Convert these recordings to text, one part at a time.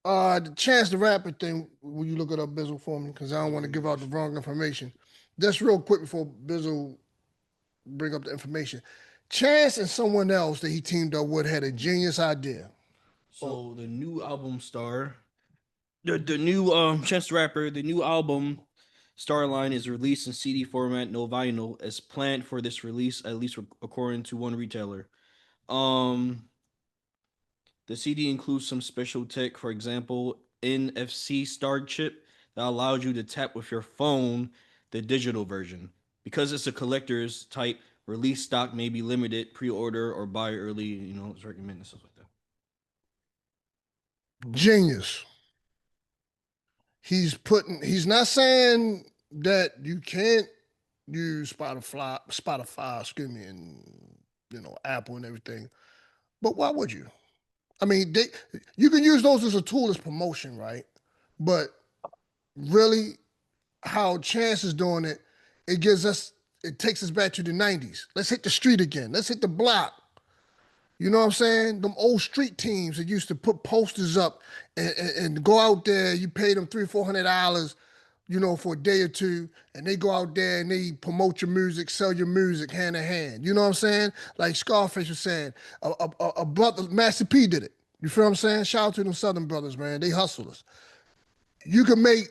The Chance the Rapper thing, will you look it up, Bizzle, for me? Because I don't want to give out the wrong information. Just real quick before Bizzle bring up the information. Chance and someone else that he teamed up with had a genius idea. Well, So the new album star, the new Chance the Rapper, the new album Starline is released in CD format, no vinyl, as planned for this release, at least according to one retailer. Um, the CD includes some special tech, for example, NFC star chip that allows you to tap with your phone the digital version. Because it's a collector's type, release stock may be limited, pre-order or buy early. It's recommended stuff like that. genius. He's not saying that you can't use Spotify, excuse me, and Apple and everything. But why would you? I mean, you can use those as a tool as promotion, right? But really, how Chance is doing it, it takes us back to the 90s. Let's hit the street again. Let's hit the block. You know what I'm saying? Them old street teams that used to put posters up and go out there. You pay them $300-400, for a day or two, and they go out there and they promote your music, sell your music hand in hand. You know what I'm saying? Like Scarface was saying, a brother, Master P did it. You feel what I'm saying? Shout out to them Southern brothers, man. They hustlers. You can make.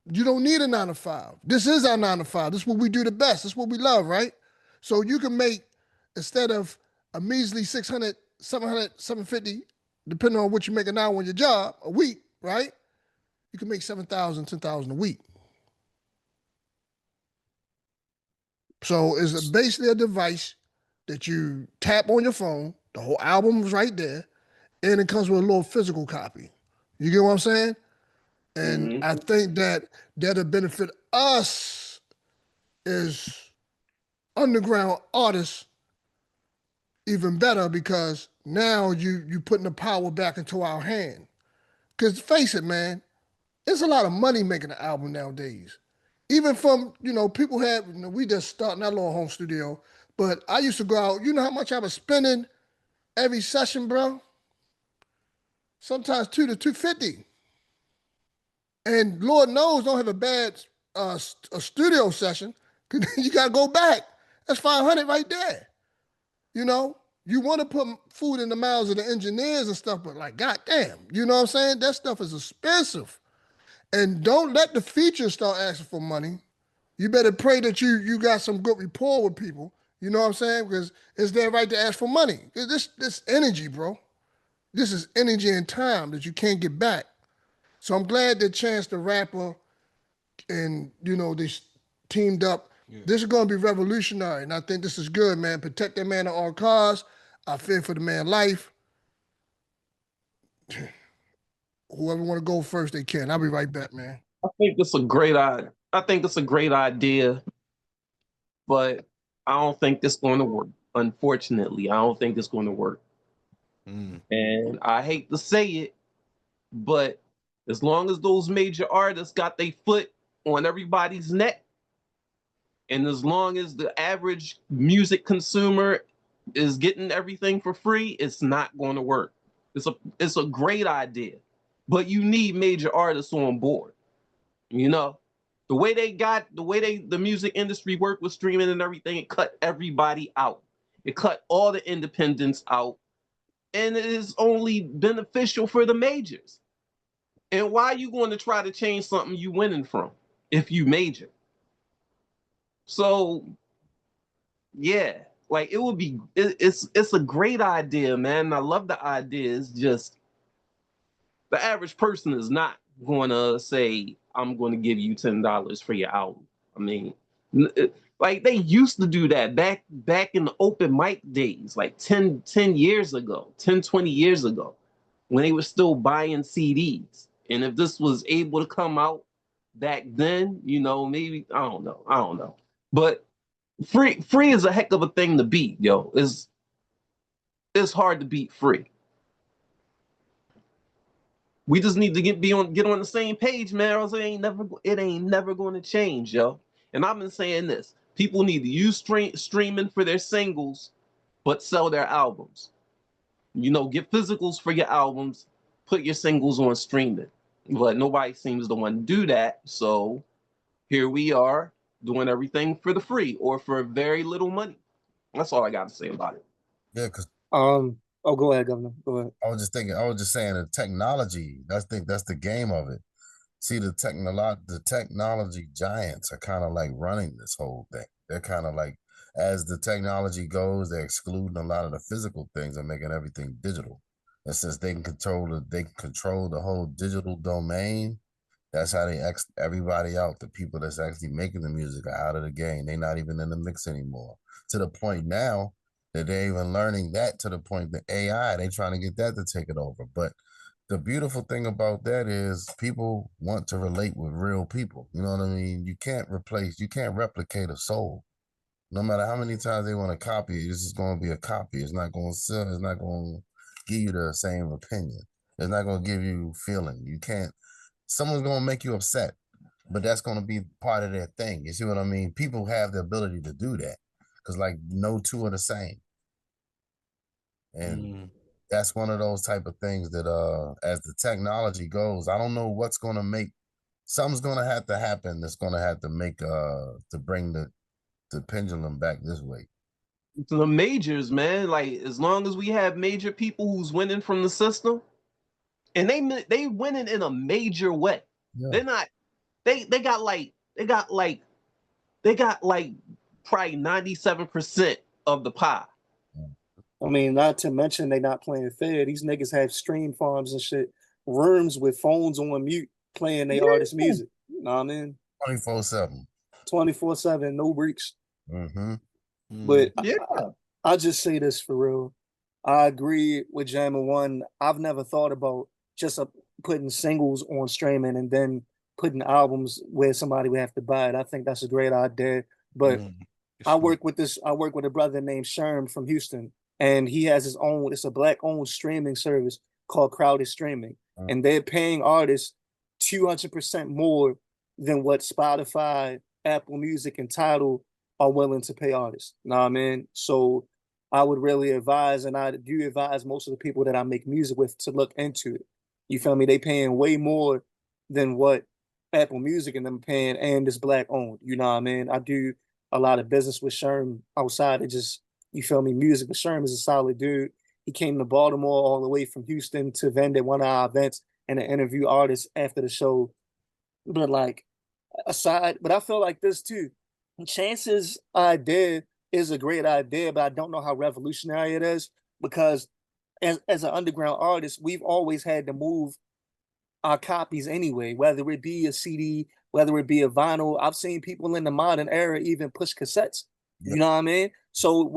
You don't need a 9 to 5. This is our 9 to 5. This is what we do the best. This is what we love, right? So you can make, instead of a measly 600, 700, 750, depending on what you make an hour on your job, a week, right? You can make 7,000, 10,000 a week. So it's basically a device that you tap on your phone. The whole album is right there, and it comes with a little physical copy. You get what I'm saying? And Hmm. I think that'll benefit us as underground artists even better because now you putting the power back into our hand. Because face it, man, it's a lot of money making an album nowadays. Even from, people have, we just starting our little home studio, but I used to go out, you know how much I was spending every session, bro? Sometimes 2 to 250. And Lord knows don't have a bad a studio session. You gotta go back. That's 500 right there. You know, you want to put food in the mouths of the engineers and stuff, but like, goddamn, you know what I'm saying? That stuff is expensive. And don't let the features start asking for money. You better pray that you got some good rapport with people. You know what I'm saying? Because it's their right to ask for money. This energy, bro. This is energy and time that you can't get back. So I'm glad that Chance the Rapper and they teamed up. Yeah. This is going to be revolutionary, and I think this is good, man. Protect that man at all costs. I fear for the man's life. Whoever want to go first, they can. I'll be right back, man. I think it's a great idea. I think it's a great idea, but I don't think it's going to work. Unfortunately, I don't think it's going to work. Mm. And I hate to say it, but as long as those major artists got their foot on everybody's neck, and as long as the average music consumer is getting everything for free, it's not going to work. It's a great idea, but you need major artists on board. You know, the music industry worked with streaming and everything, it cut everybody out. It cut all the independents out, and it is only beneficial for the majors. And why are you going to try to change something you winning from if you major? So yeah, like it's a great idea, man. I love the idea. It's just the average person is not going to say, I'm going to give you $10 for your album. I mean, like they used to do that back in the open mic days, like 10 years ago, 10, 20 years ago, when they were still buying CDs. And if this was able to come out back then, maybe I don't know. But free is a heck of a thing to beat, yo. It's hard to beat free. We just need to get on the same page, man. Or else it ain't never going to change, yo. And I've been saying this: people need to use streaming for their singles, but sell their albums. Get physicals for your albums, put your singles on streaming. But nobody seems to want to do that. So here we are doing everything for the free or for very little money. That's all I got to say about it. Yeah, because Oh, go ahead, Governor. Go ahead. I was just saying the technology, that's the game of it. See, the technology giants are kind of like running this whole thing. They're kind of like, as the technology goes, they're excluding a lot of the physical things and making everything digital. And since they can control the whole digital domain, that's how they X everybody out. The people that's actually making the music are out of the game. They're not even in the mix anymore. To the point now that they're even learning that, to the point that AI, they trying to get that to take it over. But the beautiful thing about that is people want to relate with real people. You know what I mean? You can't replicate a soul. No matter how many times they want to copy it, it's just going to be a copy. It's not going to sell. It's not going to give you the same opinion. It's not going to give you feeling. You can't. Someone's going to make you upset, but that's going to be part of their thing. You see what I mean? People have the ability to do that because, like, no two are the same. And that's one of those type of things that, as the technology goes, I don't know what's going to make. Something's going to have to happen that's going to have to make to bring the pendulum back this way. The majors, man, like as long as we have major people who's winning from the system, and they winning in a major way. Yeah. They're not. They got like probably 97% of the pie. I mean, not to mention they not playing fair. These niggas have stream farms and shit, rooms with phones on mute playing their artist music. You know what I mean? 24/7. 24/7, no breaks. Mm-hmm. But Yeah. I'll just say this for real. I agree with Jammer One. I've never thought about just putting singles on streaming and then putting albums where somebody would have to buy it. I think that's a great idea. But I work with a brother named Sherm from Houston, and he has his own. It's a Black-owned streaming service called Crowded Streaming, and they're paying artists 200% more than what Spotify, Apple Music, and Tidal are willing to pay artists. You know what I mean? So I would really advise, and I do advise most of the people that I make music with to look into it. You feel me? They paying way more than what Apple Music and them paying, and it's Black-owned. You know what I mean? I do a lot of business with Sherm outside of just, you feel me, music. But Sherm is a solid dude. He came to Baltimore all the way from Houston to vend at one of our events and to interview artists after the show. But like aside, but I feel like this too. Chance's idea is a great idea, but I don't know how revolutionary it is because as an underground artist, we've always had to move our copies anyway, whether it be a CD, whether it be a vinyl. I've seen people in the modern era even push cassettes. Yep. You know what I mean? So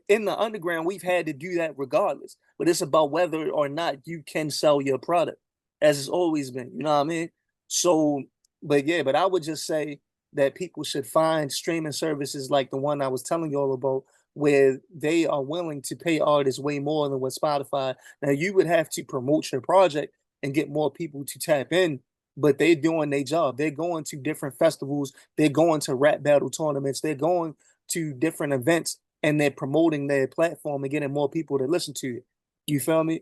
in the underground, we've had to do that regardless. But it's about whether or not you can sell your product, as it's always been. You know what I mean? So, but I would just say that people should find streaming services like the one I was telling you all about, where they are willing to pay artists way more than what Spotify. Now, you would have to promote your project and get more people to tap in, but they're doing their job. They're going to different festivals. They're going to rap battle tournaments. They're going to different events, and they're promoting their platform and getting more people to listen to it. You feel me?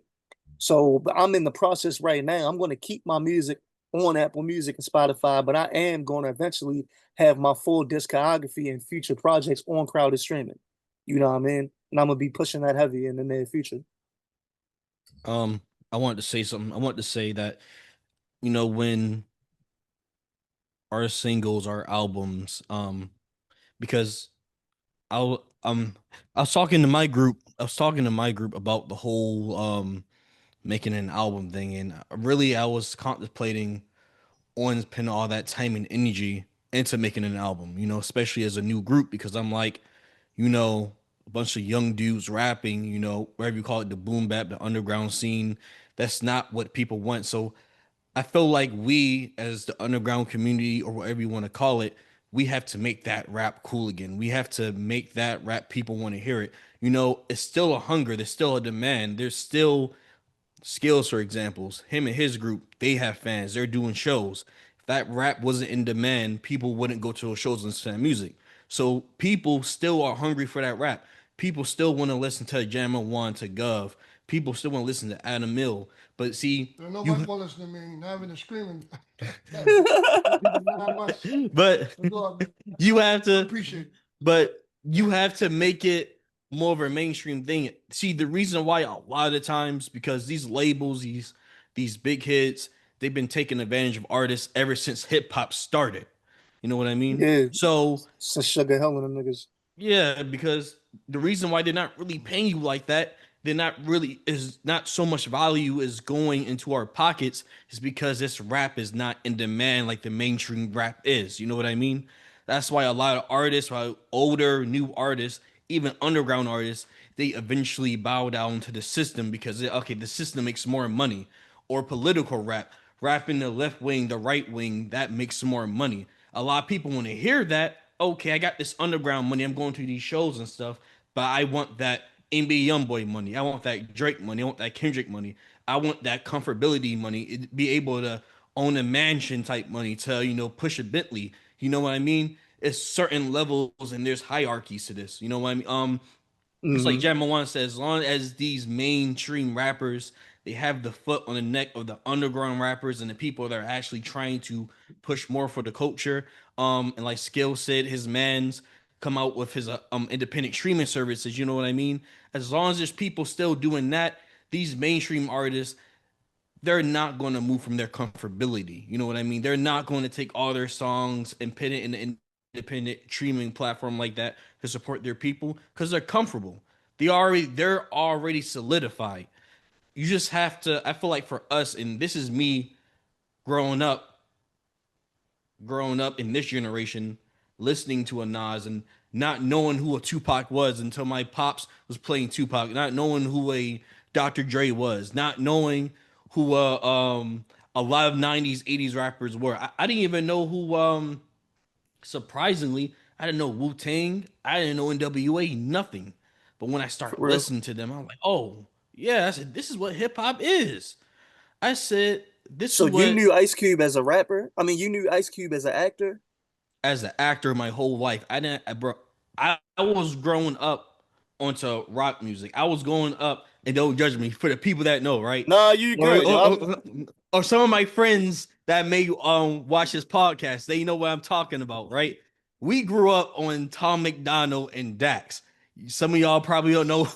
So I'm in the process right now. I'm going to keep my music on Apple Music and Spotify, but I am going to eventually have my full discography and future projects on Crowded Streaming. You know what I mean? And I'm going to be pushing that heavy in the near future. I wanted to say something. I wanted to say that, when our singles, our albums, because I was talking to my group. I was talking to my group about the whole making an album thing, and really I was contemplating on putting all that time and energy into making an album. Especially as a new group, because I'm like, a bunch of young dudes rapping, wherever you call it, the boom bap, the underground scene. That's not what people want. So I feel like we, as the underground community or whatever you want to call it, we have to make that rap cool again. We have to make that rap people want to hear it. It's still a hunger. There's still a demand. There's still Skills, for examples. Him and his group, they have fans. They're doing shows. If that rap wasn't in demand, people wouldn't go to those shows and listen to that music. So people still are hungry for that rap. People still want to listen to Jammer One, to Gov. People still want to listen to Adam Mill. But see, There's no you white boy listening to me, not even screaming. Not much. but Go on, you have to appreciate it. but you have to make it more of a mainstream thing. See, the reason why a lot of the times because these labels, these big hits, they've been taking advantage of artists ever since hip hop started. You know what I mean? Yeah, So some Sugar Hill and them niggas. yeah, because the reason why they're not really paying you like that, they're not really is not so much value is going into our pockets is because this rap is not in demand like the mainstream rap is. You know what I mean? That's why a lot of artists, why older, new artists, even underground artists, they eventually bow down to the system because okay, the system makes more money. Or political rap, rapping the left wing, the right wing, that makes more money. A lot of people want to hear that. Okay, I got this underground money. I'm going to these shows and stuff, but I want that NBA YoungBoy money. I want that Drake money. I want that Kendrick money. I want that comfortability money. Be able to own a mansion type money to push a Bentley. You know what I mean? It's certain levels and there's hierarchies to this. You know what I mean? It's like Mhm. Jamawan says, as long as these mainstream rappers they have the foot on the neck of the underground rappers and the people that are actually trying to push more for the culture. And like Skill said, his man's come out with his independent streaming services. You know what I mean? As long as there's people still doing that, these mainstream artists they're not going to move from their comfortability. You know what I mean? They're not going to take all their songs and put it in an independent streaming platform like that to support their people because they're comfortable. They're already solidified. You just have to. I feel like for us, and this is me growing up, in this generation, listening to a Nas and not knowing who a Tupac was until my pops was playing Tupac, not knowing who a Dr. Dre was, not knowing who a lot of 90s, 80s rappers were. I didn't even know who surprisingly, I didn't know Wu Tang, I didn't know NWA, nothing. But when I For start real. listening to them, I'm like, oh yeah, I said, this is what hip hop is. I said, this So is you what knew Ice Cube as a rapper? I mean, you knew Ice Cube as an actor? as an actor my whole life. I was growing up onto rock music. I was growing up, and don't judge me for the people that know, right? Nah, you Or, good. or, or, or some of my friends that may watch this podcast, they know what I'm talking about, right? We grew up on Tom McDonald and Dax. Some of y'all probably don't know.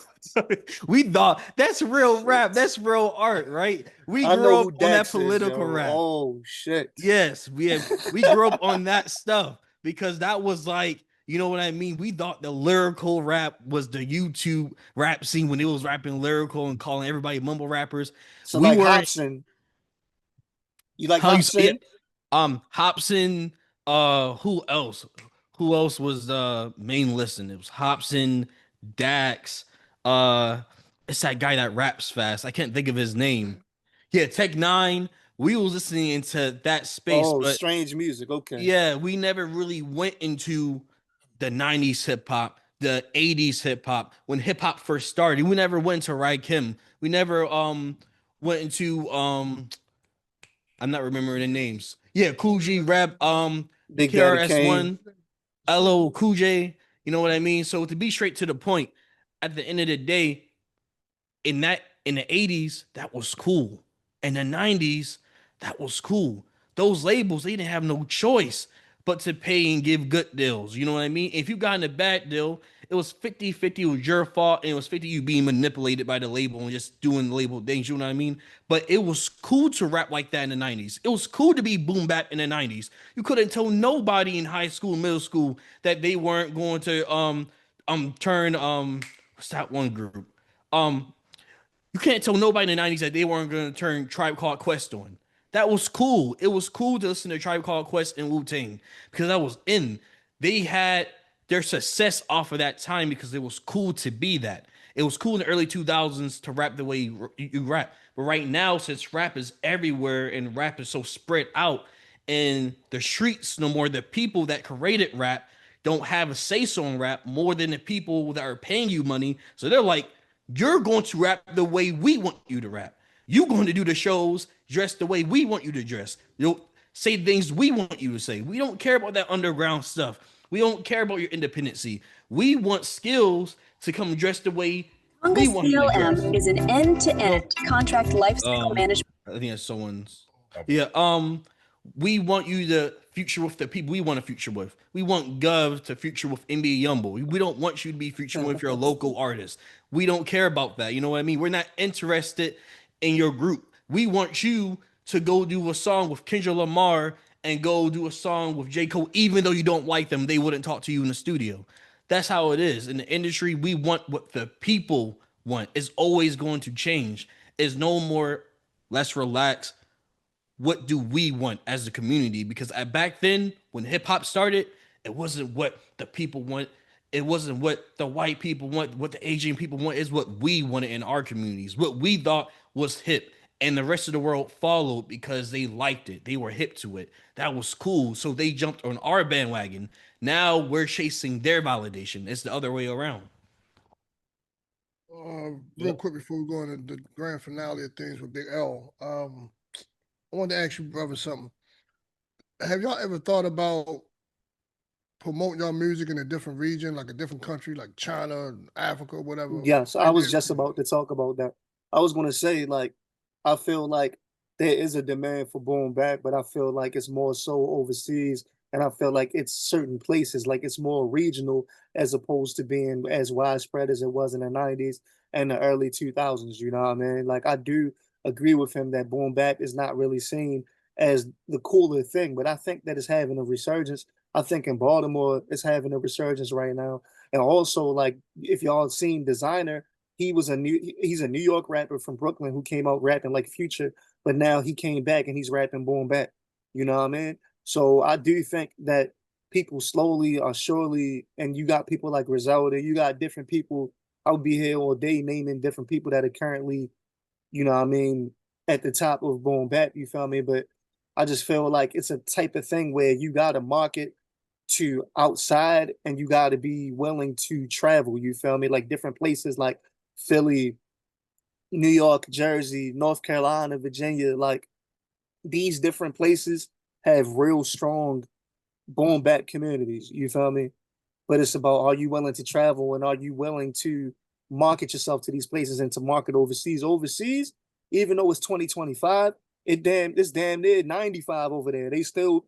We thought that's real rap, that's real art, right? We I grew know who up on that Dax is, political yo. rap. Oh shit. Yes, we grew up on that stuff because that was like, you know what I mean? We thought the lyrical rap was the YouTube rap scene when it was rapping lyrical and calling everybody mumble rappers. So We like weren't Hobson. You like how you say Hobson? it. Hobson, who else? Who else was the main listen? It was Hobson, Dax, uh it's that guy that raps fast. I can't think of his name. Yeah, Tech Nine. We was listening into that space, Oh, but strange music. Okay. yeah, we never really went into the 90s hip hop, the 80s hip hop. When hip hop first started, we never went to Rakim. We never went into I'm not remembering the names. Yeah, Cool G rap, Big Daddy Kane. KRS-One, LO Cool J, you know what I mean? So to be straight to the point, at the end of the day, in the 80s, that was cool. In the 90s, that was cool. Those labels, they didn't have no choice but to pay and give good deals. You know what I mean? If you got in a bad deal, it was 50-50, it was your fault, and it was 50 you being manipulated by the label and just doing the label things, you know what I mean? But it was cool to rap like that in the 90s. It was cool to be boom bap in the 90s. You couldn't tell nobody in high school, middle school that they weren't going to turn what's that one group? Um you can't tell nobody in the 90s that they weren't going to turn Tribe Called Quest on. That was cool. It was cool to listen to Tribe Called Quest and Wu Tang because that was in. They had their success off of that time because it was cool to be that. It was cool in the early 2000s to rap the way you rap. But right now, since rap is everywhere and rap is so spread out in the streets, no more the people that created rap don't have a say so in rap more than the people that are paying you money. So they're like, you're going to rap the way we want you to rap. You're going to do the shows dressed the way we want you to dress. You'll say things we want you to say. We don't care about that underground stuff. We don't care about your independency. We want skills to come dressed the way We Conga want you to CLM dress. is an end-to-end contract lifecycle management. I think it's someone's. Yeah. We want you to future with the people we want to future with. We want Gov to future with NBA Youngboy. We don't want you to be futuring with your local artist. We don't care about that. You know what I mean? We're not interested in your group. We want you to go do a song with Kendrick Lamar and go do a song with J. Cole, even though you don't like them, they wouldn't talk to you in the studio. That's how it is. In the industry, we want what the people want. It's always going to change. It's no more, let's relax. What do we want as a community? Because back then, when hip hop started, it wasn't what the people want. It wasn't what the white people want, what the Asian people want. It's what we wanted in our communities, what we thought was hip. And the rest of the world followed because they liked it. They were hip to it. That was cool. So they jumped on our bandwagon. Now we're chasing their validation. It's the other way around. Real quick before we go into the grand finale of things with Big L, I wanted to ask you, brother, something. Have y'all ever thought about promoting your music in a different region, like a different country, like China, Africa, whatever? Yes, I was just about to talk about that. I was going to say, like, I feel like there is a demand for boom bap, but I feel like it's more so overseas, and I feel like it's certain places, like it's more regional as opposed to being as widespread as it was in the 90s and the early 2000s. You know what I mean? Like, I do agree with him that boom bap is not really seen as the cooler thing, but I think that it's having a resurgence. I think in Baltimore it's having a resurgence right now, and also like if y'all seen Designer, he's a New York rapper from Brooklyn who came out rapping like Future, but now he came back and he's rapping boom bap. You know what I mean? So I do think that people slowly or surely, and you got people like Griselda, you got different people. I would be here all day naming different people that are currently, you know what I mean, at the top of boom bap, you feel me? But I just feel like it's a type of thing where you got to market to outside and you got to be willing to travel, you feel me? Like different places like Philly, New York, Jersey, North Carolina, Virginia, like these different places have real strong boom bap communities, you feel me? But it's about, are you willing to travel and are you willing to market yourself to these places and to market overseas? Overseas, even though it's 2025, it's damn near 95 over there. They still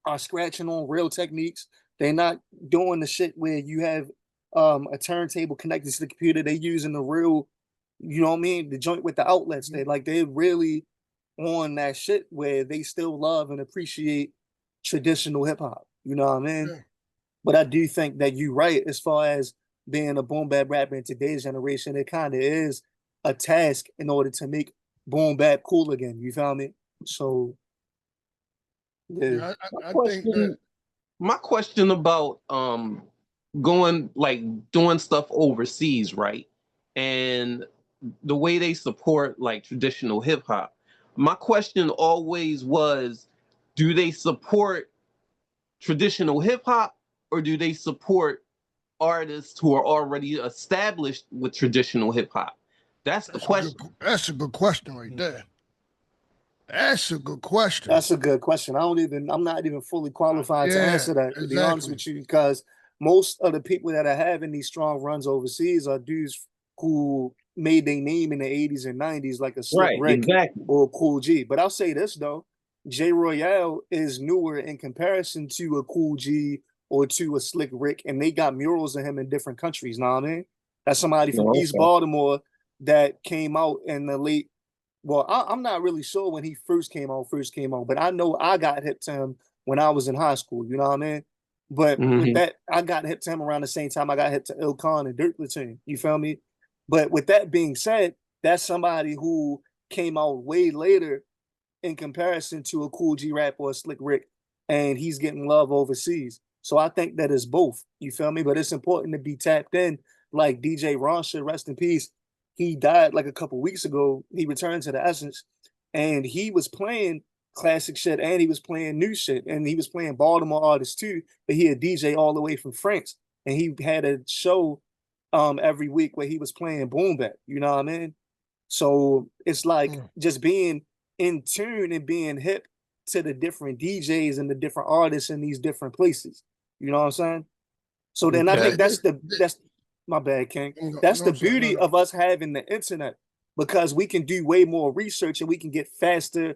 are scratching on real techniques. They're not doing the shit where you have a turntable connected to the computer. They using the real, you know what I mean, the joint with the outlets. They're really on that shit where they still love and appreciate traditional hip hop. You know what I mean? Yeah. But I do think that you're right as far as being a boom bap rapper in today's generation. It kind of is a task in order to make boom bap cool again. You feel me? So yeah. I think that My question about going like doing stuff overseas, right? And the way they support like traditional hip hop. My question always was, do they support traditional hip hop or do they support artists who are already established with traditional hip hop? That's the question. That's a good question right there. That's a good question. That's a good question. I'm not even fully qualified to Yeah, answer that, to be honest exactly. with you, because most of the people that are having these strong runs overseas are dudes who made their name in the 80s and 90s, like a Slick Right, Rick exactly. or Cool G. But I'll say this though, J Royale is newer in comparison to a Cool G or to a Slick Rick, and they got murals of him in different countries. Know what I mean? That's somebody from Oh, East okay. Baltimore that came out in the late. Well, I'm not really sure when he first came out, but I know I got hip to him when I was in high school. You know what I mean? But with Mhm. that, I got hip to him around the same time I got hip to Ilkan and Dirt Platoon. You feel me? But with that being said, that's somebody who came out way later in comparison to a Cool G Rap or a Slick Rick, and he's getting love overseas. So I think that is both. You feel me? But it's important to be tapped in. Like DJ Ronsha, rest in peace. He died like a couple weeks ago. He returned to the Essence, and he was playing classic shit and he was playing new shit, and he was playing Baltimore artists too. But he a DJ all the way from France, and he had a show every week where he was playing boom bap. You know what I mean? So it's like just being in tune and being hip to the different DJs and the different artists in these different places. You know what I'm saying? So then I Okay. think that's My bad, King. No, That's no, the sir, no, beauty no. of us having the internet because we can do way more research and we can get faster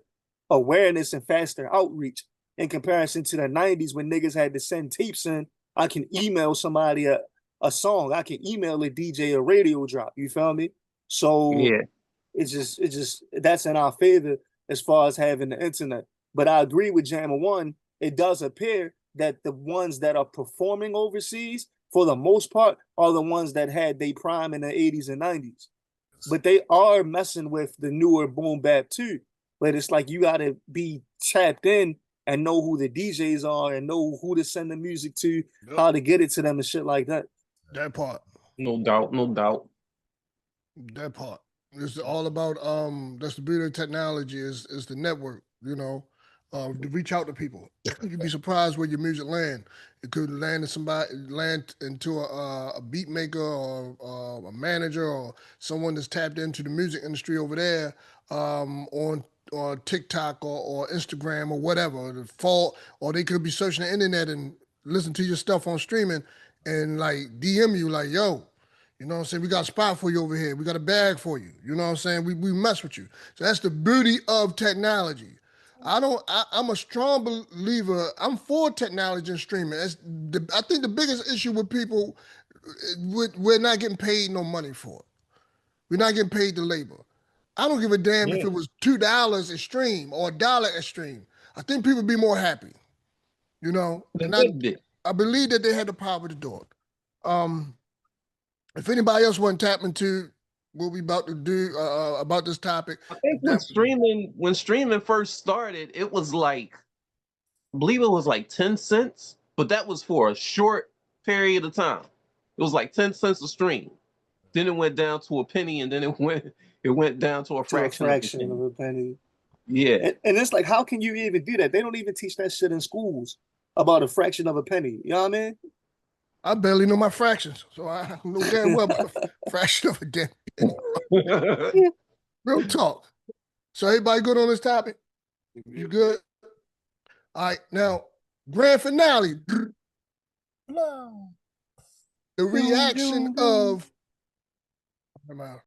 awareness and faster outreach in comparison to the 90s when niggas had to send tapes in. I can email somebody a song. I can email a DJ a radio drop. You feel me? So Yeah. it's just that's in our favor as far as having the internet. But I agree with Jammer One. It does appear that the ones that are performing overseas, for the most part, are the ones that had their prime in the 80s and 90s. But they are messing with the newer boom bap too. But it's like you gotta be tapped in and know who the DJs are and know who to send the music to, Yep. how to get it to them and shit like that. That part. No doubt, no doubt. That part. It's all about that's the beauty of technology is the network, you know, to reach out to people. You'd be surprised where your music land. It could land into a beat maker or a manager or someone that's tapped into the music industry over there on TikTok or Instagram or whatever. The fall, or they could be searching the internet and listen to your stuff on streaming and like DM you like, yo, you know what I'm saying? We got a spot for you over here. We got a bag for you. You know what I'm saying? We mess with you. So that's the beauty of technology. I'm a strong believer. I'm for technology and streaming. I think the biggest issue with people, we're not getting paid no money for it. We're not getting paid the labor. I don't give a damn if it was $2 a stream or $1 a stream. I think people would be more happy. You know? And I believe that they had the power to do it. If anybody else want to tap into what we about to do about this topic, I think when streaming first started, it was like, I believe it was like 10 cents, but that was for a short period of time. It was like 10 cents a stream. Then it went down to a penny, and then it went down to a fraction of a penny. Yeah. And it's like, how can you even do that? They don't even teach that shit in schools about a fraction of a penny. You know what I mean? I barely know my fractions, so I know damn well about a fraction of a damn penny. Real talk. So everybody good on this topic? You good? All right, now, grand finale. The reaction of